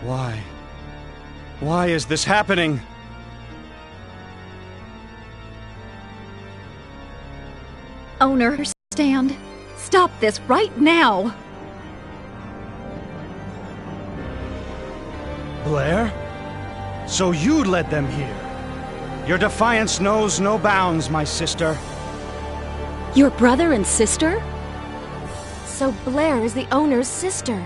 Why? Why is this happening? Owner, stand. Stop this right now! Blair? So you led them here? Your defiance knows no bounds, my sister. Your brother and sister? So Blair is the owner's sister.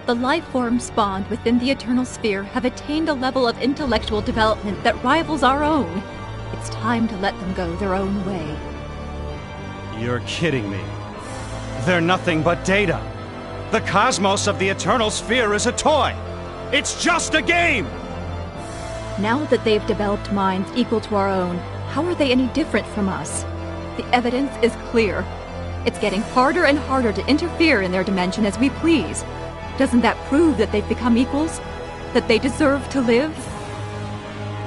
The life forms spawned within the Eternal Sphere have attained a level of intellectual development that rivals our own. It's time to let them go their own way. You're kidding me. They're nothing but data. The cosmos of the Eternal Sphere is a toy. It's just a game! Now that they've developed minds equal to our own, how are they any different from us? The evidence is clear. It's getting harder and harder to interfere in their dimension as we please. Doesn't that prove that they've become equals? That they deserve to live?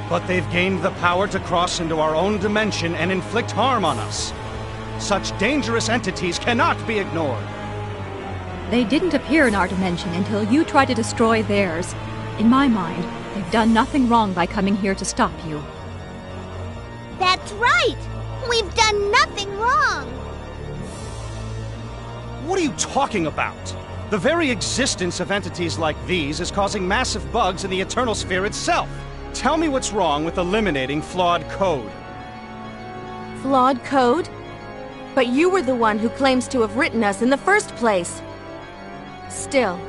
But they've gained the power to cross into our own dimension and inflict harm on us. Such dangerous entities cannot be ignored. They didn't appear in our dimension until you tried to destroy theirs. In my mind, they've done nothing wrong by coming here to stop you. That's right! We've done nothing wrong! What are you talking about? The very existence of entities like these is causing massive bugs in the Eternal Sphere itself. Tell me what's wrong with eliminating flawed code. Flawed code? But you were the one who claims to have written us in the first place. Still,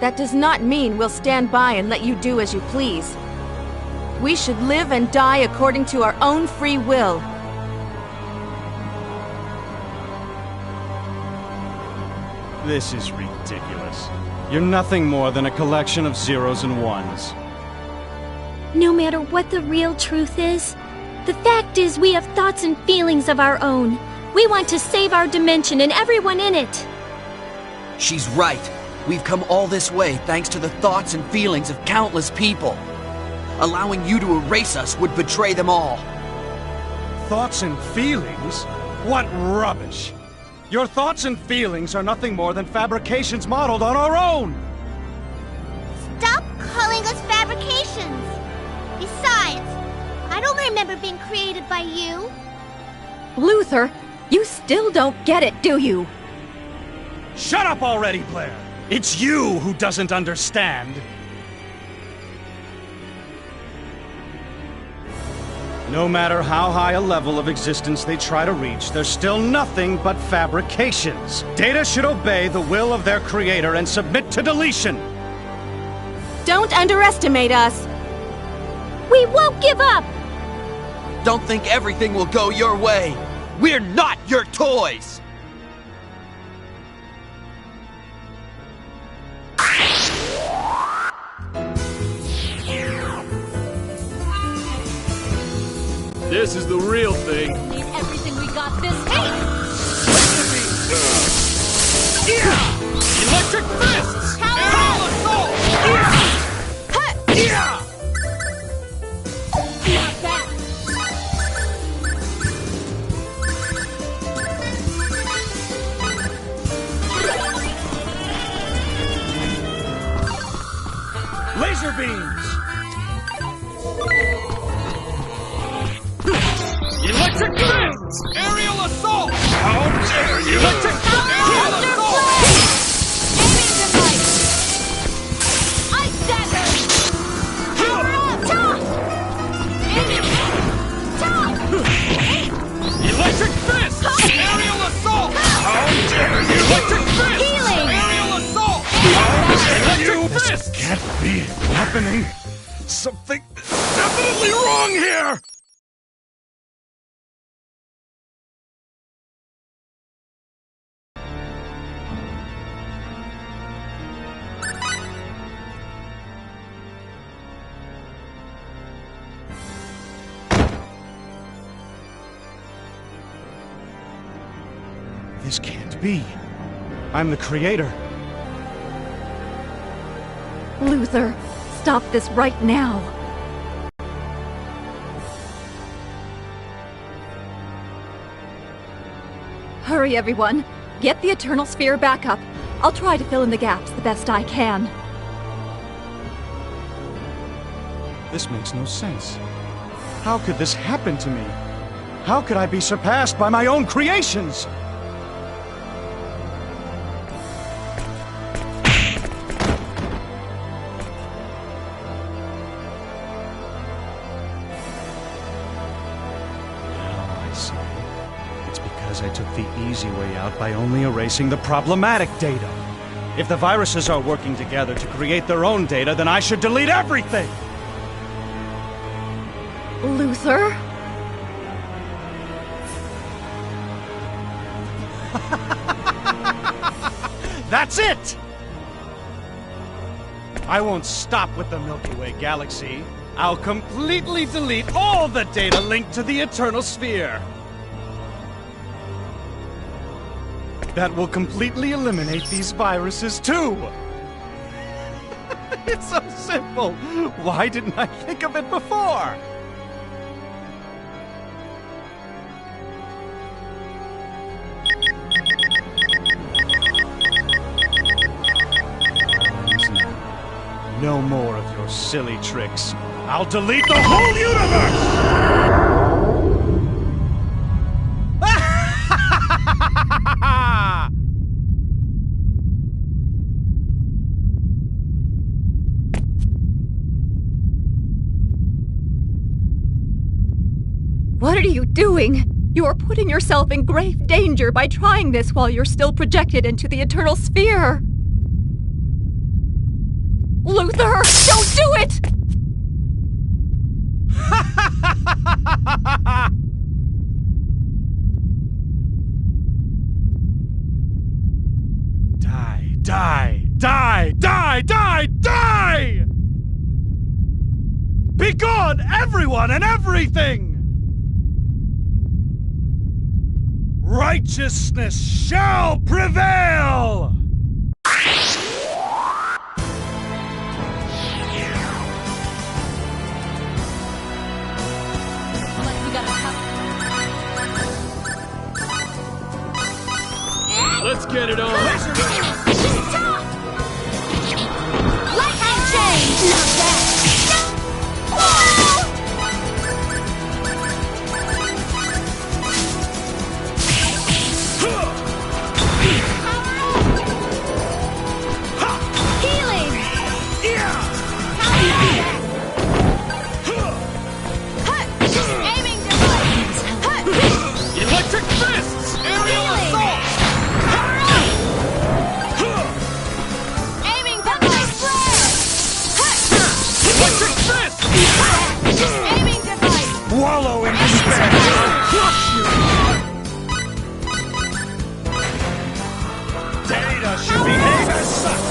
that does not mean we'll stand by and let you do as you please. We should live and die according to our own free will. This is ridiculous. You're nothing more than a collection of zeros and ones. No matter what the real truth is, the fact is we have thoughts and feelings of our own. We want to save our dimension and everyone in it. She's right. We've come all this way thanks to the thoughts and feelings of countless people. Allowing you to erase us would betray them all. Thoughts and feelings? What rubbish! Your thoughts and feelings are nothing more than fabrications modeled on our own! Stop calling us fabrications! Besides, I don't remember being created by you. Luther, you still don't get it, do you? Shut up already, Blair! It's you who doesn't understand! No matter how high a level of existence they try to reach, they're still nothing but fabrications. Data should obey the will of their creator and submit to deletion! Don't underestimate us! We won't give up! Don't think everything will go your way. We're not your toys! This is the real thing. Need everything we got this time. Electric fists! Aerial assault! Laser beams! Electric fists! Aerial assault! How dare you! Electric aerial assault! Aiming device! Ice dagger! Power up! Toss! Aiming! Toss! Electric fists! Aerial assault! How dare you! Electric fists! Healing! Aerial assault! How dare you! Electric fists! Can't be happening! Something is definitely wrong here! This can't be. I'm the creator. Luther, stop this right now. Hurry, everyone. Get the Eternal Sphere back up. I'll try to fill in the gaps the best I can. This makes no sense. How could this happen to me? How could I be surpassed by my own creations? I took the easy way out by only erasing the problematic data. If the viruses are working together to create their own data, then I should delete everything! Luther? That's it! I won't stop with the Milky Way galaxy. I'll completely delete all the data linked to the Eternal Sphere. That will completely eliminate these viruses, too! It's so simple! Why didn't I think of it before? No more of your silly tricks. I'll delete the whole universe! What are you doing? You are putting yourself in grave danger by trying this while you're still projected into the Eternal Sphere. Luther, don't do it! Die, die, die, die, die, die! Be gone, everyone and everything! Righteousness shall prevail! Let's get it on! Light and change! Not that! Electric fists! Aerial assault! Aiming device! Electric fists! Aiming device! Wallow in despair! I'll crush you! Data should behave as such!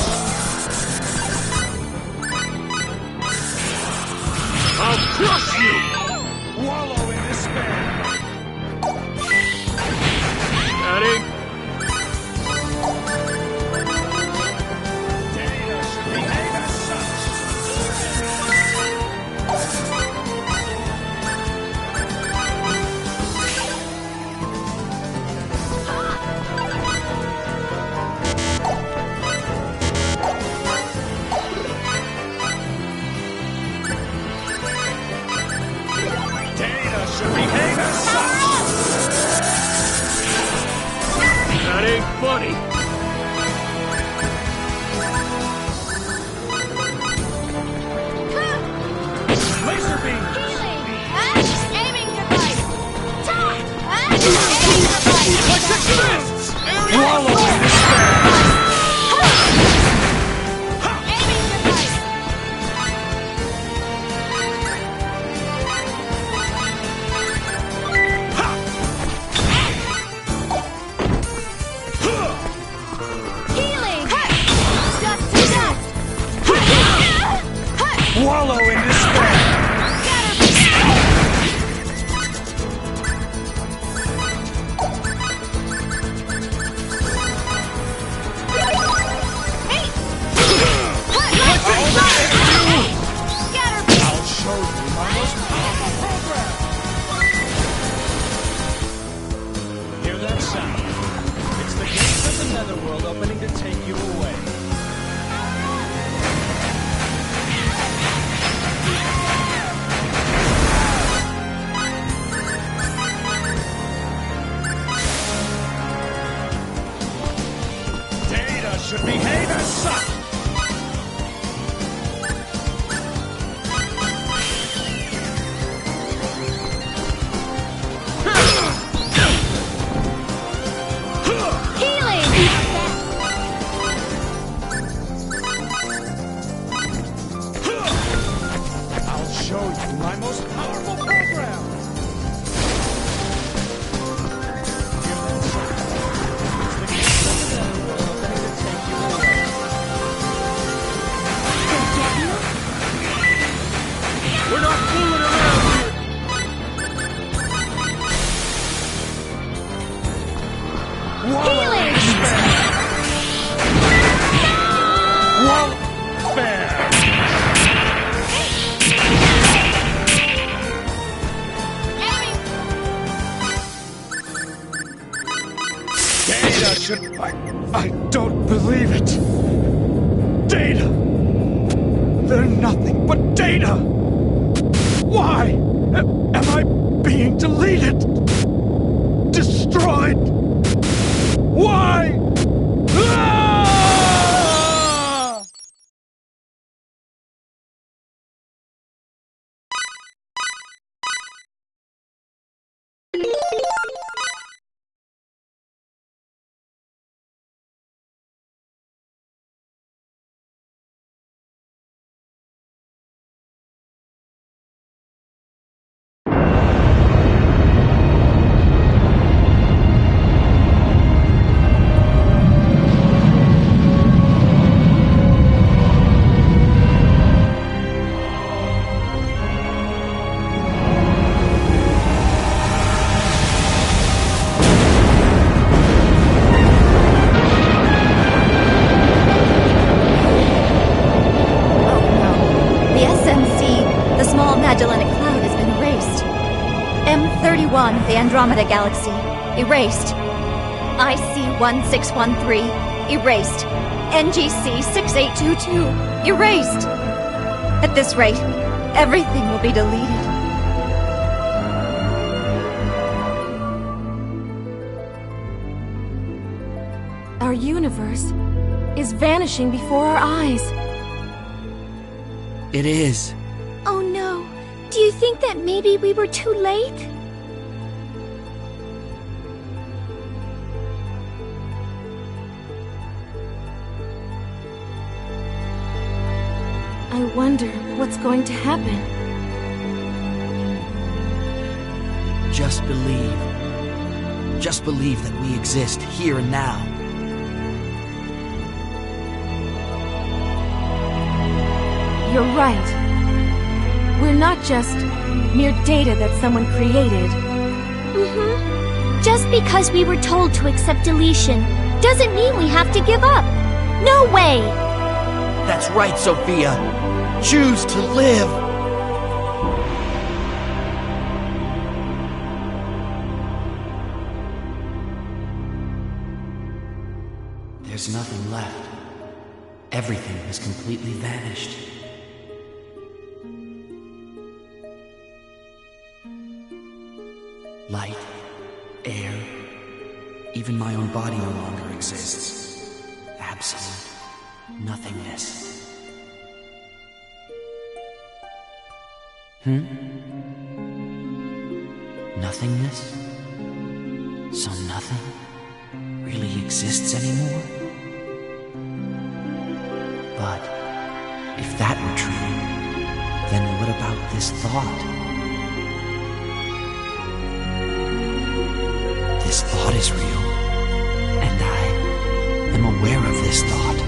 I'll crush you! Wallow in despair! Adding. Data should behave as such! Data should behave as such! That ain't funny. Laser beams! Aiming device! Aiming device! Electric fists! Aerial Wallow assault! in despair! Aiming device! Healing! Dust to dust! Wallow in despair! I'll show you my most powerful program! Hear that sound? It's the gates of the Netherworld opening to take you away. Behave as such! I'll show you my most powerful program! We're not fooling around here! Healing! Data should... I don't believe it. Data! They're nothing but data! Why am I being deleted? Destroyed? Why? Ah! The Andromeda Galaxy. Erased. IC-1613. Erased. NGC-6822. Erased. At this rate, everything will be deleted. Our universe is vanishing before our eyes. It is. Oh no. Do you think that maybe we were too late? I wonder what's going to happen. Just believe. Just believe that we exist here and now. You're right. We're not just mere data that someone created. Just because we were told to accept deletion doesn't mean we have to give up. No way! That's right, Sophia. Choose to live. There's nothing left. Everything has completely vanished. Light, air, even my own body no longer exists. Absolute nothingness. Nothingness? So nothing really exists anymore? But if that were true, then what about this thought? This thought is real, and I am aware of this thought.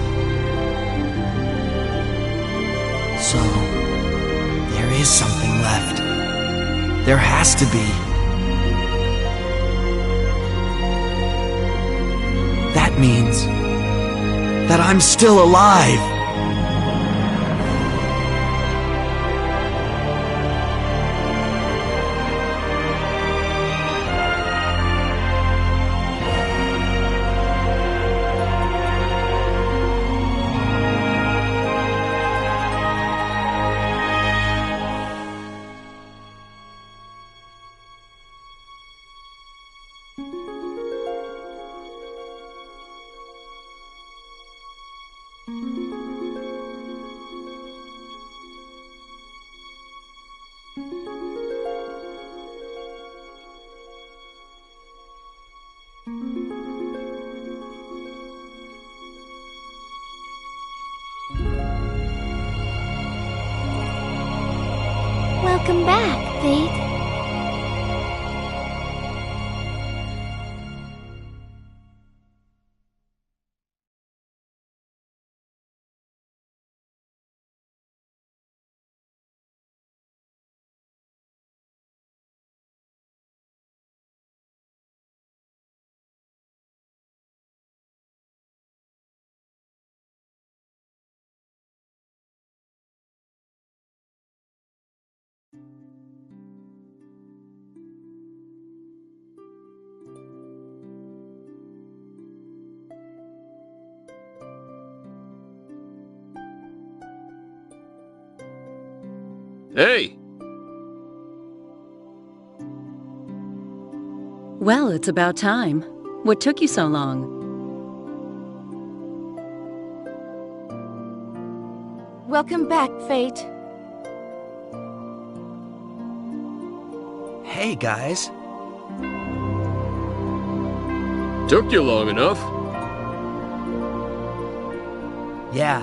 So, there is something left. There has to be. That means that I'm still alive. Hey! Well, it's about time. What took you so long? Welcome back, Fayt. Hey, guys. Took you long enough. Yeah,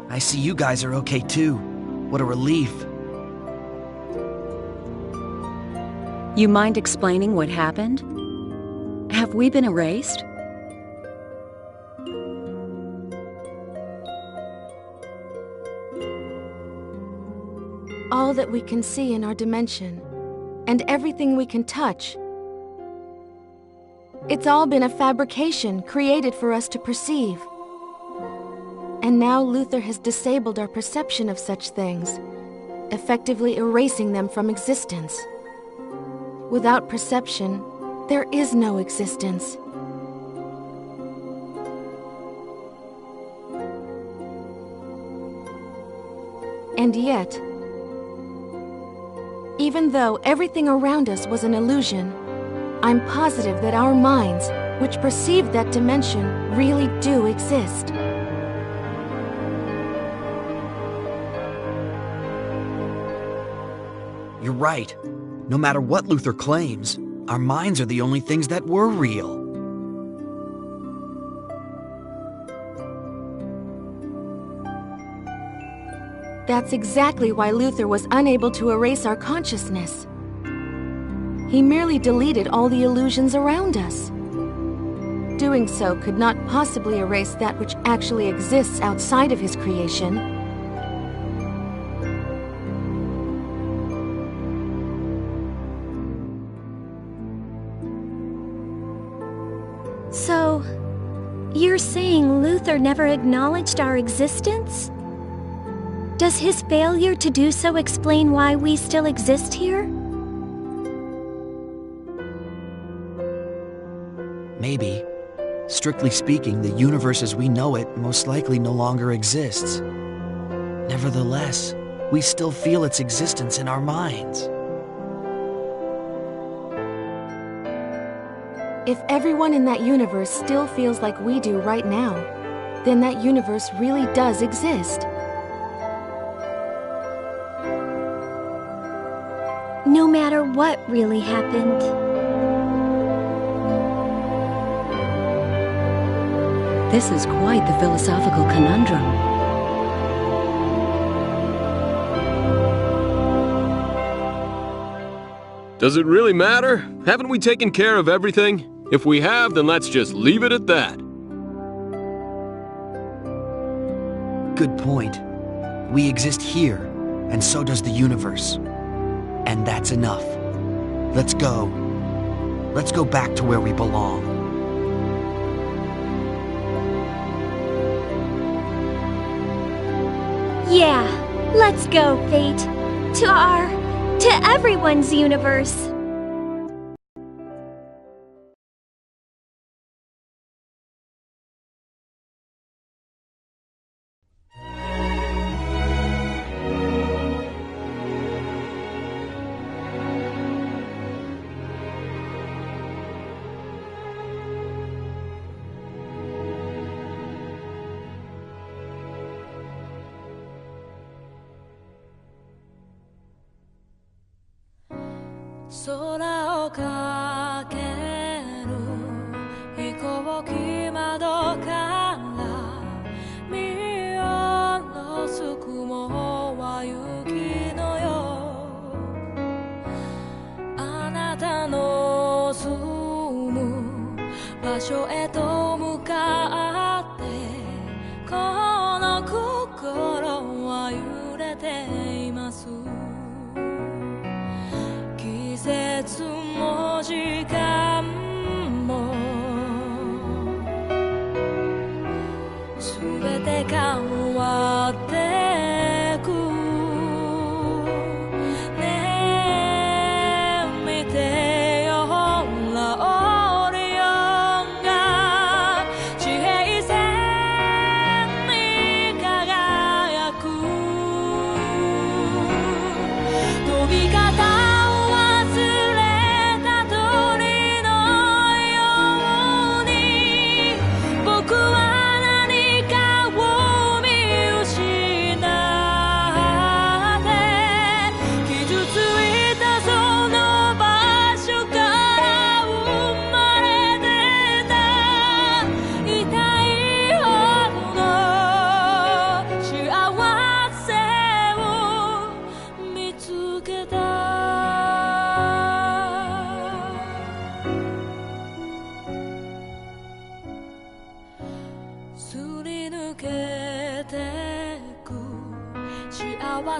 I see you guys are okay too. What a relief. You mind explaining what happened? Have we been erased? All that we can see in our dimension, and everything we can touch. It's all been a fabrication created for us to perceive. And now Luther has disabled our perception of such things, effectively erasing them from existence. Without perception, there is no existence. And yet, even though everything around us was an illusion, I'm positive that our minds, which perceive that dimension, really do exist. You're right. No matter what Luther claims, our minds are the only things that were real. That's exactly why Luther was unable to erase our consciousness. He merely deleted all the illusions around us. Doing so could not possibly erase that which actually exists outside of his creation. So, you're saying Luther never acknowledged our existence? Does his failure to do so explain why we still exist here? Maybe. Strictly speaking, the universe as we know it most likely no longer exists. Nevertheless, we still feel its existence in our minds. If everyone in that universe still feels like we do right now, then that universe really does exist. No matter what really happened. This is quite the philosophical conundrum. Does it really matter? Haven't we taken care of everything? If we have, then let's just leave it at that. Good point. We exist here, and so does the universe. And that's enough. Let's go. Let's go back to where we belong. Yeah, let's go, Fayt. To everyone's universe.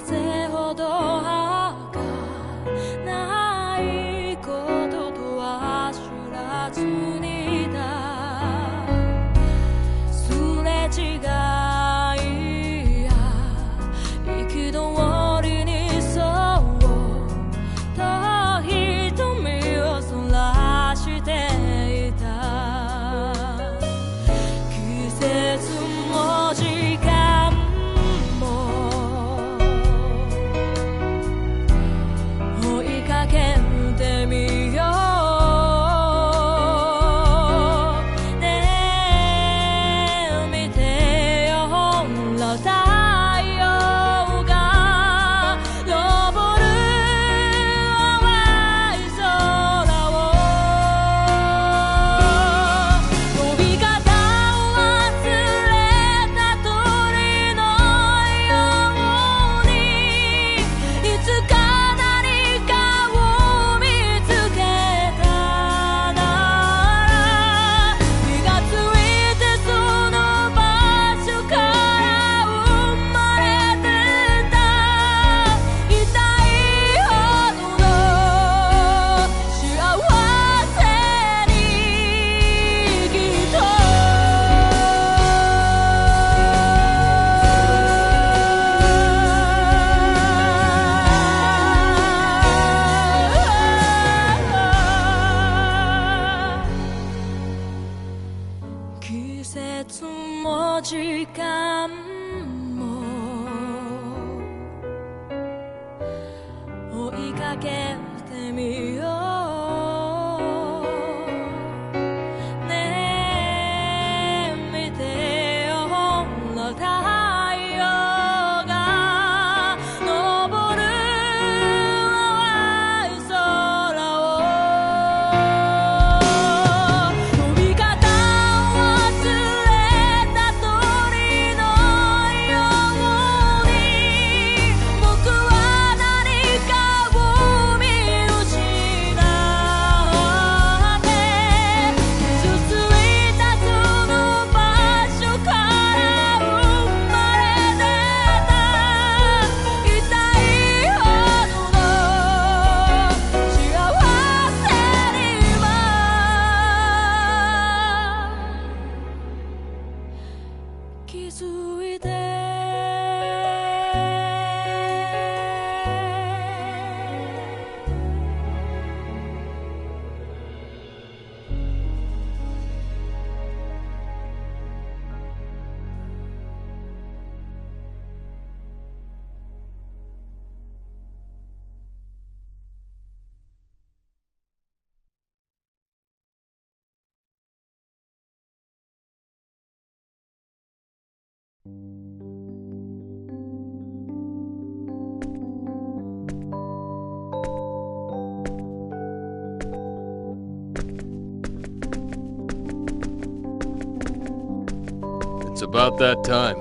せほど儚いこととは知らずにだ。すれ違いや憤りにそうと瞳をそらしていた。季節も時間も追いかけてみよう。季節も時間も追いかけてみよう。ねえ見てよ、ほら太陽が昇る淡い空を。飛び方忘れた鳥のように、僕は何かを見失って傷ついたその場所から生まれ出た。痛いほどの幸せには気づいて。It's about that time.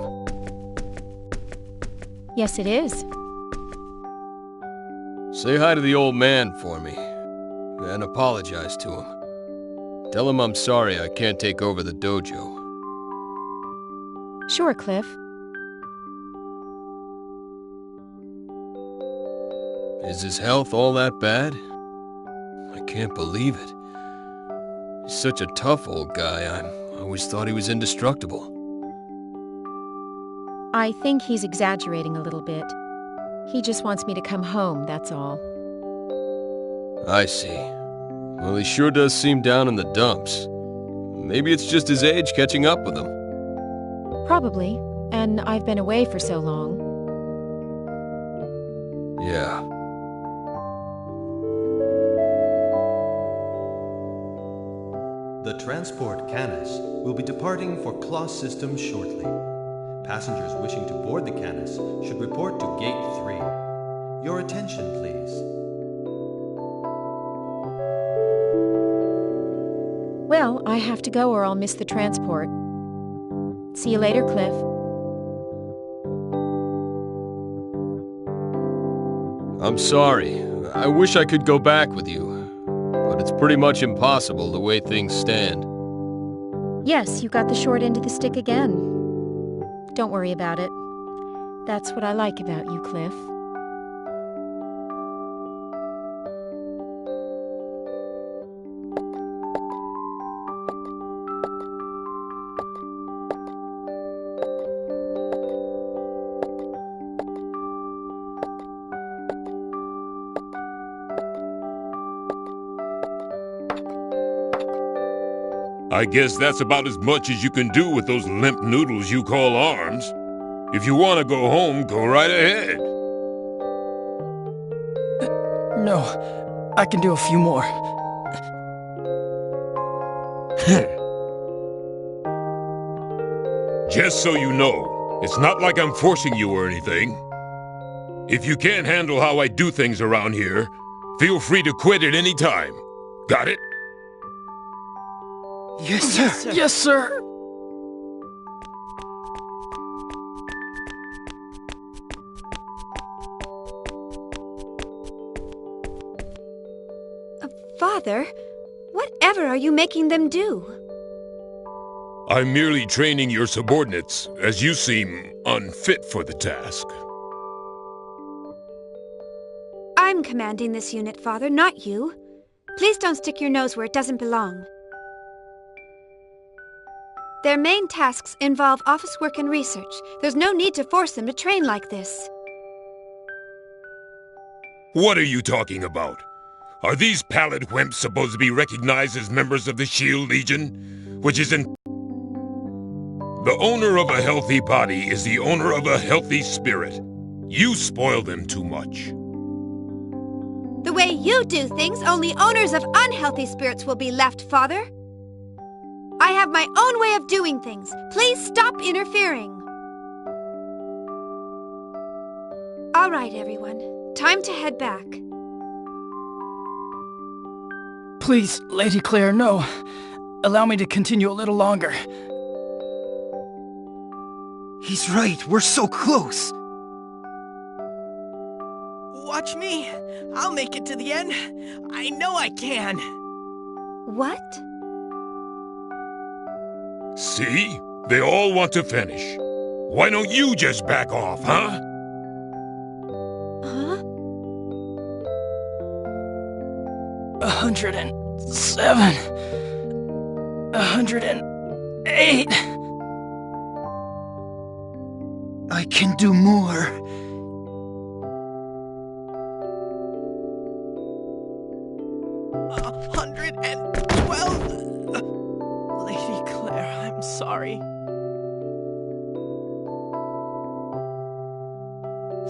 Yes, it is. Say hi to the old man for me, and apologize to him. Tell him I'm sorry I can't take over the dojo. Sure, Cliff. Is his health all that bad? I can't believe it. He's such a tough old guy. I always thought he was indestructible. I think he's exaggerating a little bit. He just wants me to come home, that's all. I see. Well, he sure does seem down in the dumps. Maybe it's just his age catching up with him. Probably. And I've been away for so long. Yeah. The transport Canis will be departing for Class System shortly. Passengers wishing to board the Canis should report to Gate 3. Your attention, please. Well, I have to go or I'll miss the transport. See you later, Cliff. I'm sorry. I wish I could go back with you. But it's pretty much impossible the way things stand. Yes, you got the short end of the stick again. Don't worry about it. That's what I like about you, Cliff. I guess that's about as much as you can do with those limp noodles you call arms. If you want to go home, go right ahead. No, I can do a few more. Just so you know, it's not like I'm forcing you or anything. If you can't handle how I do things around here, feel free to quit at any time. Got it? Yes, sir. Yes, sir. Father, whatever are you making them do? I'm merely training your subordinates, as you seem unfit for the task. I'm commanding this unit, Father, not you. Please don't stick your nose where it doesn't belong. Their main tasks involve office work and research. There's no need to force them to train like this. What are you talking about? Are these pallid wimps supposed to be recognized as members of the Shield Legion? Which is in... The owner of a healthy body is the owner of a healthy spirit. You spoil them too much. The way you do things, only owners of unhealthy spirits will be left, Father. I have my own way of doing things. Please stop interfering. All right, everyone. Time to head back. Please, Lady Claire, no. Allow me to continue a little longer. He's right. We're so close. Watch me. I'll make it to the end. I know I can. What? See? They all want to finish. Why don't you just back off, huh? Huh? 107. 108. I can do more. Sorry.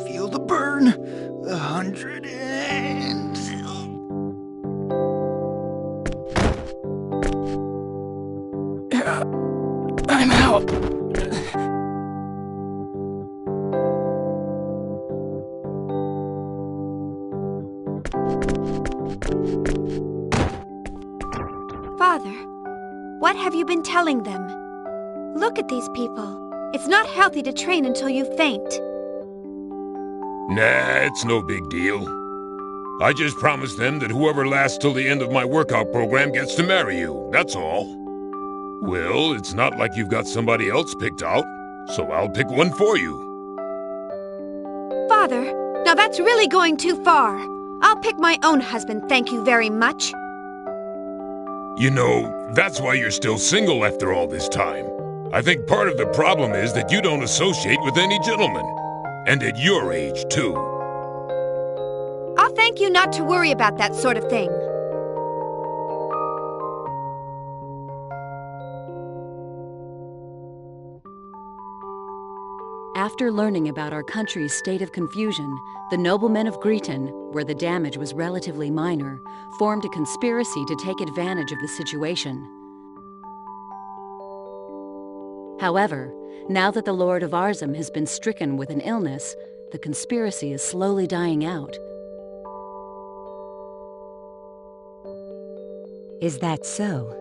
Feel the burn. 100 and... I'm out. Father, what have you been telling them? Look at these people. It's not healthy to train until you faint. Nah, it's no big deal. I just promised them that whoever lasts till the end of my workout program gets to marry you, that's all. Well, it's not like you've got somebody else picked out, so I'll pick one for you. Father, now that's really going too far. I'll pick my own husband, thank you very much. You know, that's why you're still single after all this time. I think part of the problem is that you don't associate with any gentlemen. And at your age, too. I'll thank you not to worry about that sort of thing. After learning about our country's state of confusion, the noblemen of Greeton, where the damage was relatively minor, formed a conspiracy to take advantage of the situation. However, now that the Lord of Arzum has been stricken with an illness, the conspiracy is slowly dying out. Is that so?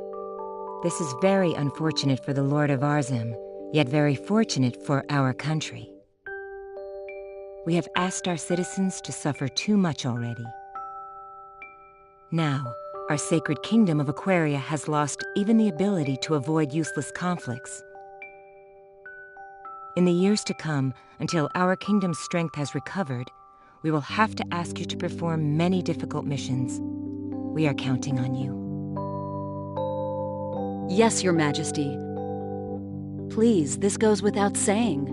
This is very unfortunate for the Lord of Arzum, yet very fortunate for our country. We have asked our citizens to suffer too much already. Now, our sacred kingdom of Aquaria has lost even the ability to avoid useless conflicts. In the years to come, until our kingdom's strength has recovered, we will have to ask you to perform many difficult missions. We are counting on you. Yes, Your Majesty. Please, this goes without saying.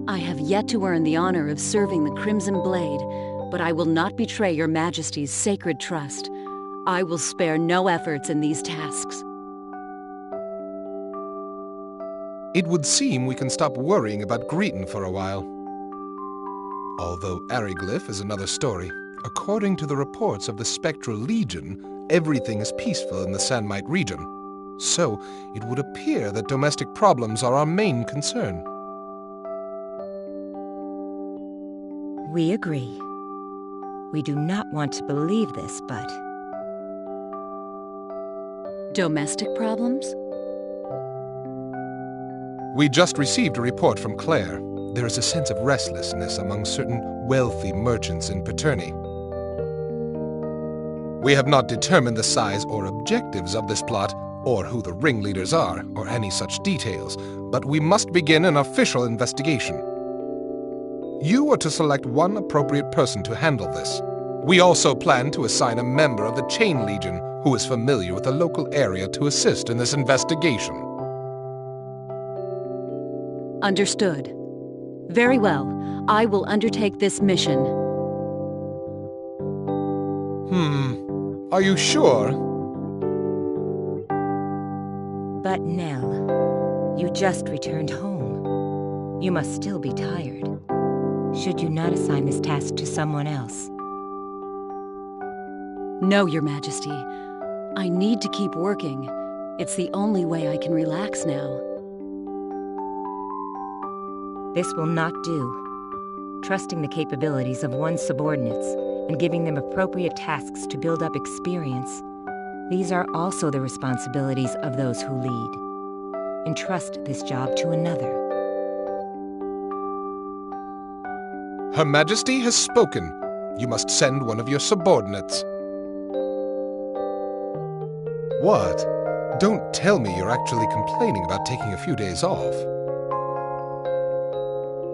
I have yet to earn the honor of serving the Crimson Blade, but I will not betray Your Majesty's sacred trust. I will spare no efforts in these tasks. It would seem we can stop worrying about Greeton for a while. Although Ariglyph is another story. According to the reports of the Spectral Legion, everything is peaceful in the Sandmite region. So, it would appear that domestic problems are our main concern. We agree. We do not want to believe this, but... Domestic problems? We just received a report from Claire. There is a sense of restlessness among certain wealthy merchants in Paterni. We have not determined the size or objectives of this plot, or who the ringleaders are, or any such details, but we must begin an official investigation. You are to select one appropriate person to handle this. We also plan to assign a member of the Chain Legion who is familiar with the local area to assist in this investigation. Understood. Very well. I will undertake this mission. Are you sure? But Nell, you just returned home. You must still be tired. Should you not assign this task to someone else? No, Your Majesty. I need to keep working. It's the only way I can relax now. This will not do. Trusting the capabilities of one's subordinates and giving them appropriate tasks to build up experience, these are also the responsibilities of those who lead. Entrust this job to another. Her Majesty has spoken. You must send one of your subordinates. What? Don't tell me you're actually complaining about taking a few days off.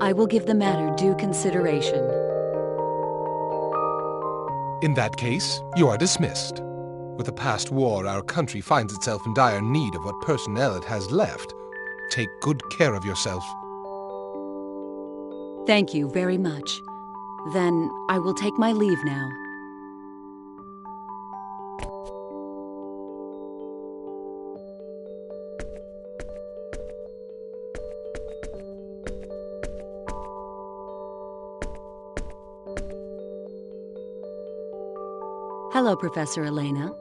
I will give the matter due consideration. In that case, you are dismissed. With the past war, our country finds itself in dire need of what personnel it has left. Take good care of yourself. Thank you very much. Then I will take my leave now. Hello, Professor Elena.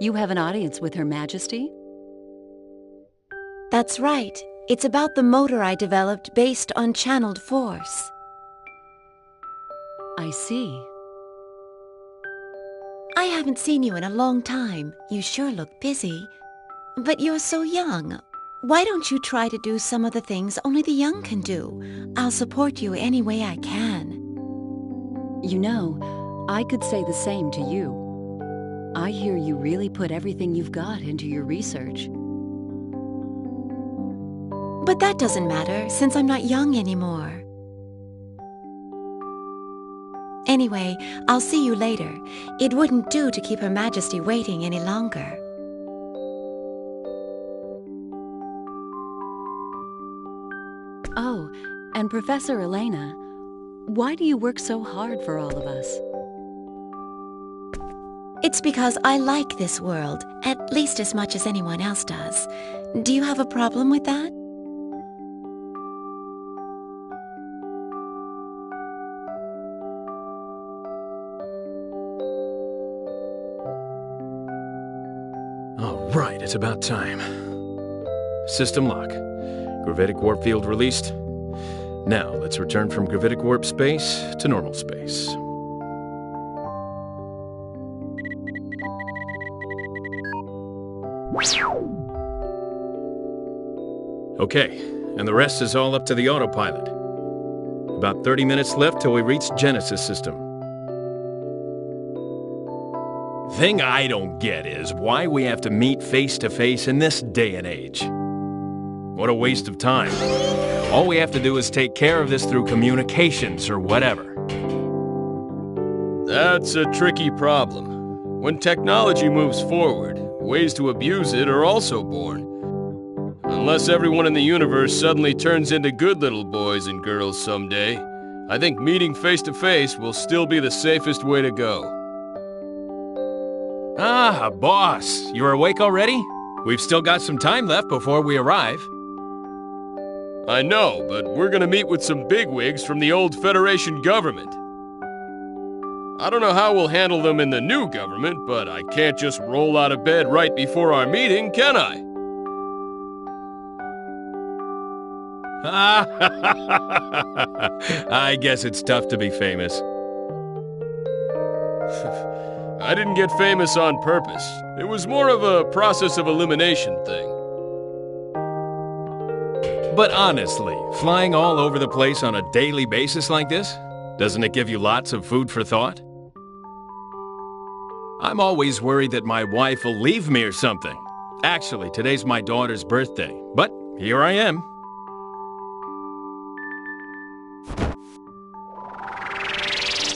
You have an audience with Her Majesty? That's right. It's about the motor I developed based on channeled force. I see. I haven't seen you in a long time. You sure look busy. But you're so young. Why don't you try to do some of the things only the young can do? I'll support you any way I can. You know, I could say the same to you. I hear you really put everything you've got into your research. But that doesn't matter, since I'm not young anymore. Anyway, I'll see you later. It wouldn't do to keep Her Majesty waiting any longer. Oh, and Professor Elena, why do you work so hard for all of us? It's because I like this world, at least as much as anyone else does. Do you have a problem with that? All right, it's about time. System lock. Gravitic warp field released. Now, let's return from gravitic warp space to normal space. Okay, and the rest is all up to the autopilot. About 30 minutes left till we reach Genesis system. Thing I don't get is why we have to meet face to face in this day and age. What a waste of time. All we have to do is take care of this through communications or whatever. That's a tricky problem. When technology moves forward, ways to abuse it are also born. Unless everyone in the universe suddenly turns into good little boys and girls someday, I think meeting face to face will still be the safest way to go. Ah, boss, you're awake already? We've still got some time left before we arrive. I know, but we're gonna meet with some bigwigs from the old Federation government. I don't know how we'll handle them in the new government, but I can't just roll out of bed right before our meeting, can I? I guess it's tough to be famous. I didn't get famous on purpose. It was more of a process of elimination thing. But honestly, flying all over the place on a daily basis like this, doesn't it give you lots of food for thought? I'm always worried that my wife will leave me or something. Actually, today's my daughter's birthday, but here I am.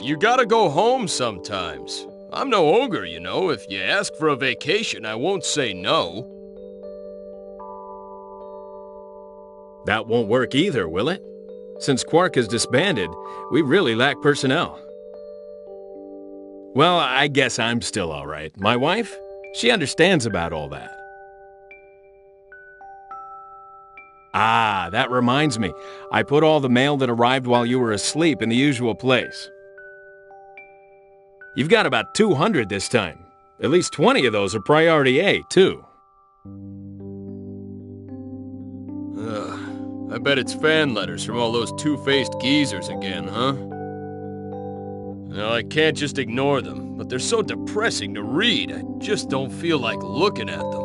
You gotta go home sometimes. I'm no ogre, you know. If you ask for a vacation, I won't say no. That won't work either, will it? Since Quark is disbanded, we really lack personnel. Well, I guess I'm still all right. My wife? She understands about all that. Ah, that reminds me. I put all the mail that arrived while you were asleep in the usual place. You've got about 200 this time. At least 20 of those are priority A, too. I bet it's fan letters from all those two-faced geezers again, huh? No, I can't just ignore them, but they're so depressing to read, I just don't feel like looking at them.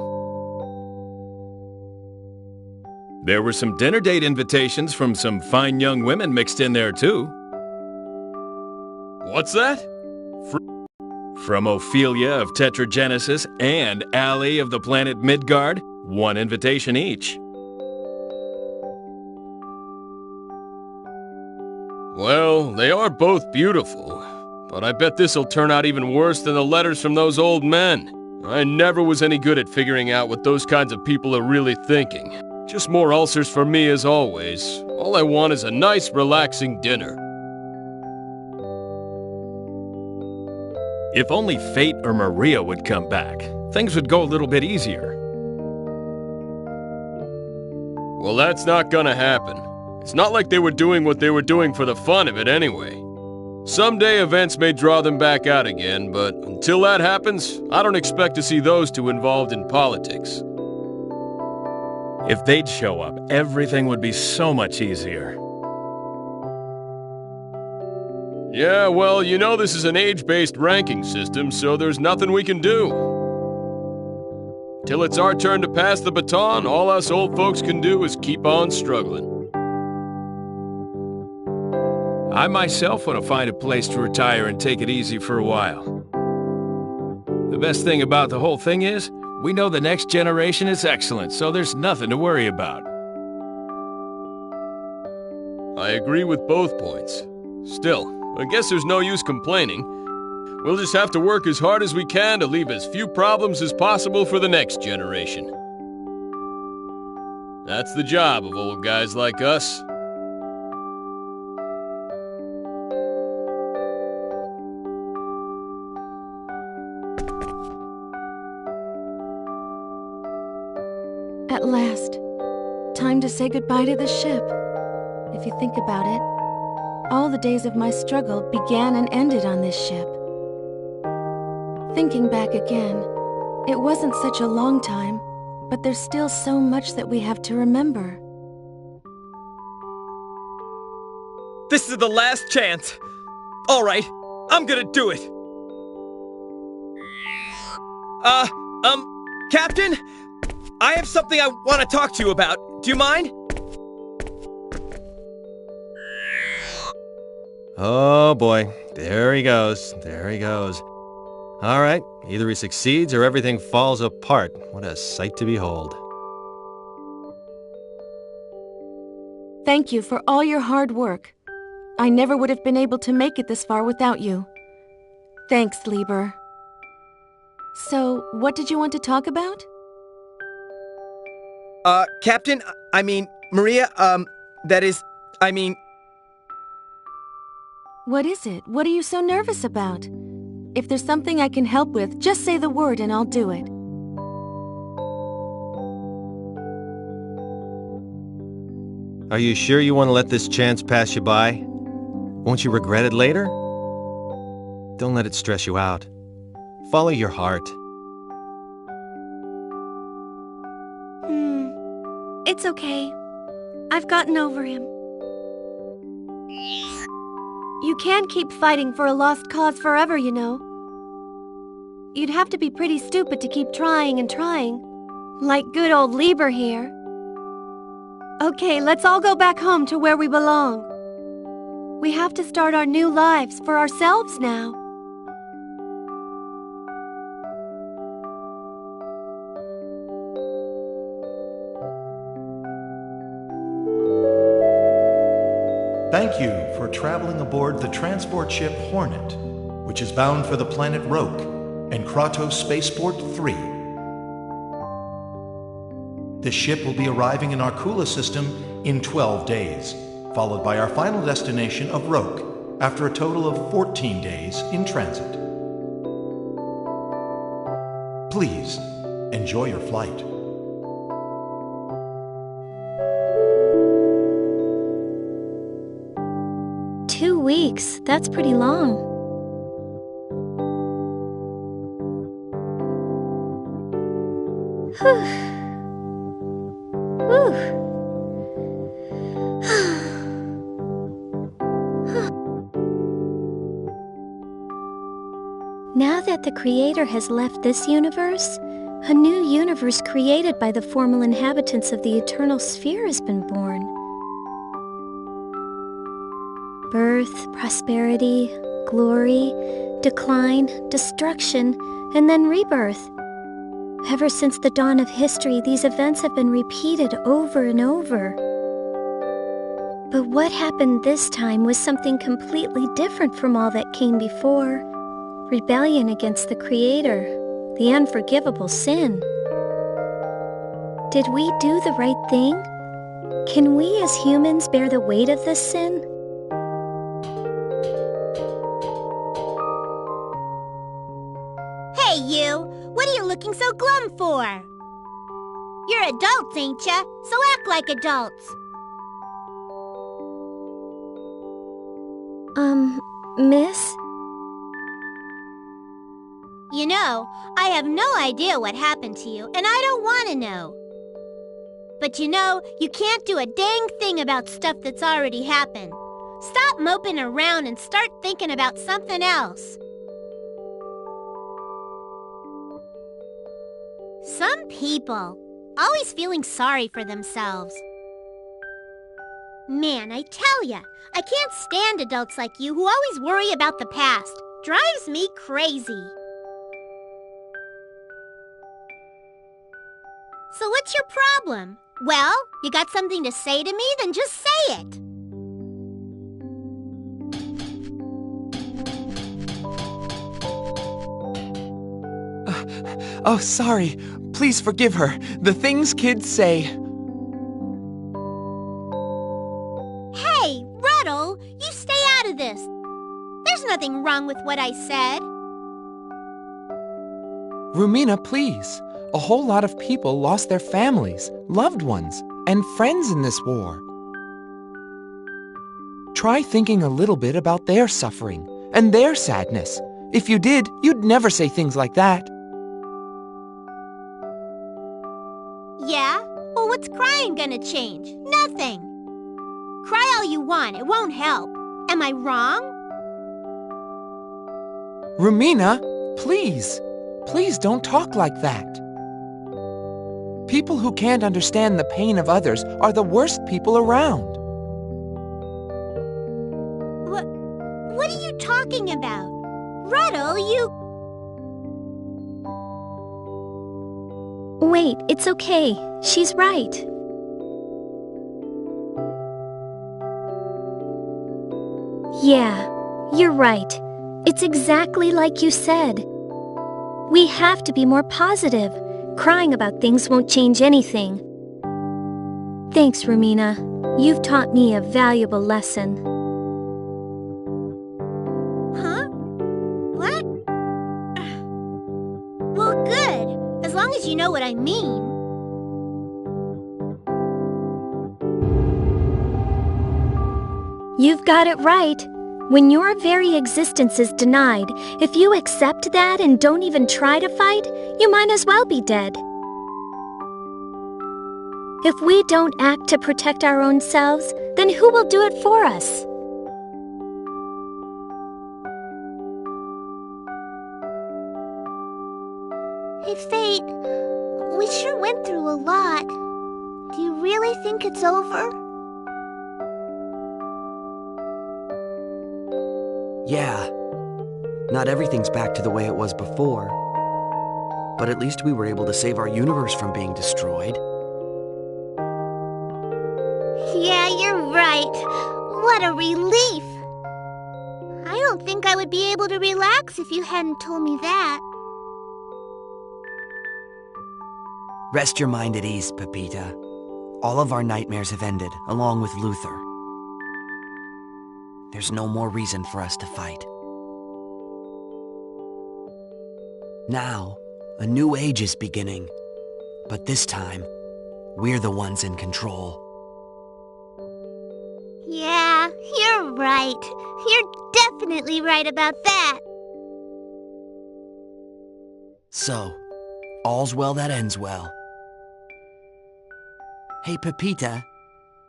There were some dinner date invitations from some fine young women mixed in there, too. What's that? From Ophelia of Tetragenesis and Allie of the planet Midgard, one invitation each. Well, they are both beautiful, but I bet this'll turn out even worse than the letters from those old men. I never was any good at figuring out what those kinds of people are really thinking. Just more ulcers for me as always. All I want is a nice, relaxing dinner. If only Fayt or Maria would come back, things would go a little bit easier. Well, that's not gonna happen. It's not like they were doing what they were doing for the fun of it anyway. Someday events may draw them back out again, but until that happens, I don't expect to see those two involved in politics. If they'd show up, everything would be so much easier. Yeah, well, you know this is an age-based ranking system, so there's nothing we can do. Till it's our turn to pass the baton, all us old folks can do is keep on struggling. I myself want to find a place to retire and take it easy for a while. The best thing about the whole thing is, we know the next generation is excellent, so there's nothing to worry about. I agree with both points. Still, I guess there's no use complaining. We'll just have to work as hard as we can to leave as few problems as possible for the next generation. That's the job of old guys like us. At last. Time to say goodbye to the ship. If you think about it, all the days of my struggle began and ended on this ship. Thinking back again, it wasn't such a long time, but there's still so much that we have to remember. This is the last chance. All right, I'm gonna do it. Captain? I have something I want to talk to you about. Do you mind? Oh boy, there he goes, there he goes. All right, either he succeeds or everything falls apart. What a sight to behold. Thank you for all your hard work. I never would have been able to make it this far without you. Thanks, Lieber. So, what did you want to talk about? Captain, Maria, What is it? What are you so nervous about? If there's something I can help with, just say the word and I'll do it. Are you sure you want to let this chance pass you by? Won't you regret it later? Don't let it stress you out. Follow your heart. It's okay. I've gotten over him. You can't keep fighting for a lost cause forever, you know. You'd have to be pretty stupid to keep trying and trying. Like good old Lieber here. Okay, let's all go back home to where we belong. We have to start our new lives for ourselves now. Thank you for traveling aboard the transport ship Hornet, which is bound for the planet Roke and Kratos Spaceport 3. This ship will be arriving in our Kula system in 12 days, followed by our final destination of Roke after a total of 14 days in transit. Please, enjoy your flight. Two weeks, that's pretty long. Now that the Creator has left this universe, a new universe created by the formal inhabitants of the Eternal Sphere has been born. Birth, prosperity, glory, decline, destruction, and then rebirth. Ever since the dawn of history, these events have been repeated over and over. But what happened this time was something completely different from all that came before. Rebellion against the Creator, the unforgivable sin. Did we do the right thing? Can we as humans bear the weight of this sin? Hey, you! What are you looking so glum for? You're adults, ain't ya? So act like adults. Miss? You know, I have no idea what happened to you, and I don't want to know. But you know, you can't do a dang thing about stuff that's already happened. Stop moping around and start thinking about something else. Some people, always feeling sorry for themselves. Man, I tell ya, I can't stand adults like you who always worry about the past. Drives me crazy. So what's your problem? Well, you got something to say to me? Then just say it. Oh, sorry. Please forgive her. The things kids say. Hey, Ruddle, you stay out of this. There's nothing wrong with what I said. Rumina, please. A whole lot of people lost their families, loved ones, and friends in this war. Try thinking a little bit about their suffering and their sadness. If you did, you'd never say things like that. Yeah? Well, what's crying gonna change? Nothing. Cry all you want, it won't help. Am I wrong? Rumina, please. Please don't talk like that. People who can't understand the pain of others are the worst people around. What are you talking about? Ruddle, you... Wait, it's okay. She's right. Yeah, you're right. It's exactly like you said. We have to be more positive. Crying about things won't change anything. Thanks, Romina. You've taught me a valuable lesson. Huh? What? Well, good. As long as you know what I mean. You've got it right. When your very existence is denied, if you accept that and don't even try to fight, you might as well be dead. If we don't act to protect our own selves, then who will do it for us? Hey, Fayt, we sure went through a lot. Do you really think it's over? Yeah. Not everything's back to the way it was before. But at least we were able to save our universe from being destroyed. Yeah, you're right. What a relief. I don't think I would be able to relax if you hadn't told me that. Rest your mind at ease, Peppita. All of our nightmares have ended, along with Luther. There's no more reason for us to fight. Now, a new age is beginning. But this time, we're the ones in control. Yeah, you're right. You're definitely right about that. So, all's well that ends well. Hey, Peppita,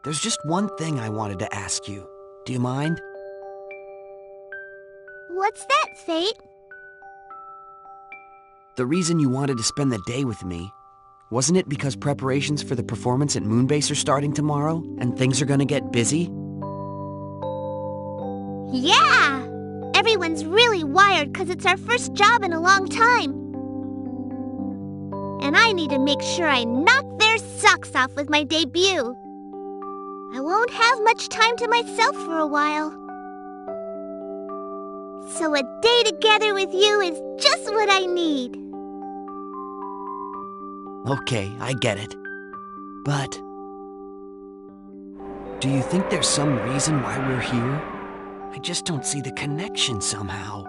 there's just one thing I wanted to ask you. Do you mind? What's that, Fayt? The reason you wanted to spend the day with me, wasn't it because preparations for the performance at Moonbase are starting tomorrow, and things are gonna get busy? Yeah! Everyone's really wired because it's our first job in a long time. And I need to make sure I knock their socks off with my debut. I won't have much time to myself for a while. So a day together with you is just what I need. Okay, I get it. But do you think there's some reason why we're here? I just don't see the connection somehow.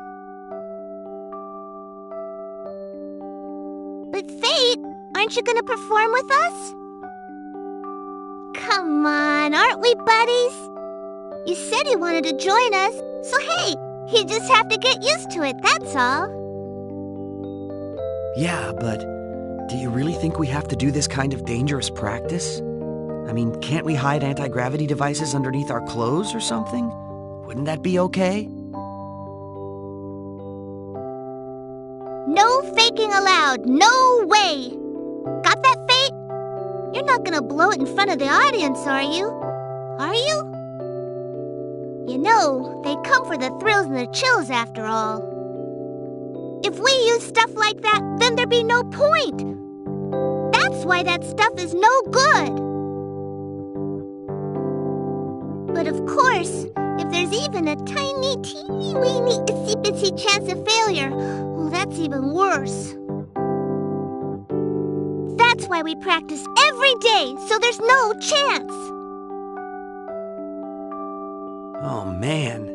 But Fayt, aren't you gonna perform with us? Come on, aren't we buddies? You said you wanted to join us, so hey, you just have to get used to it, that's all. Yeah, but do you really think we have to do this kind of dangerous practice? I mean, can't we hide anti-gravity devices underneath our clothes or something? Wouldn't that be okay? No faking allowed, no way! Got that, Fayt? You're not gonna blow it in front of the audience, are you? Are you? You know, they come for the thrills and the chills after all. If we use stuff like that, then there'd be no point. That's why that stuff is no good. But of course, if there's even a tiny, teeny-weeny, itsy-bitsy chance of failure, well, that's even worse. That's why we practice every day, so there's no chance. Oh man,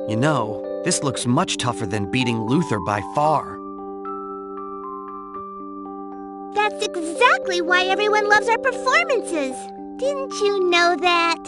you know, this looks much tougher than beating Luther by far. That's exactly why everyone loves our performances. Didn't you know that?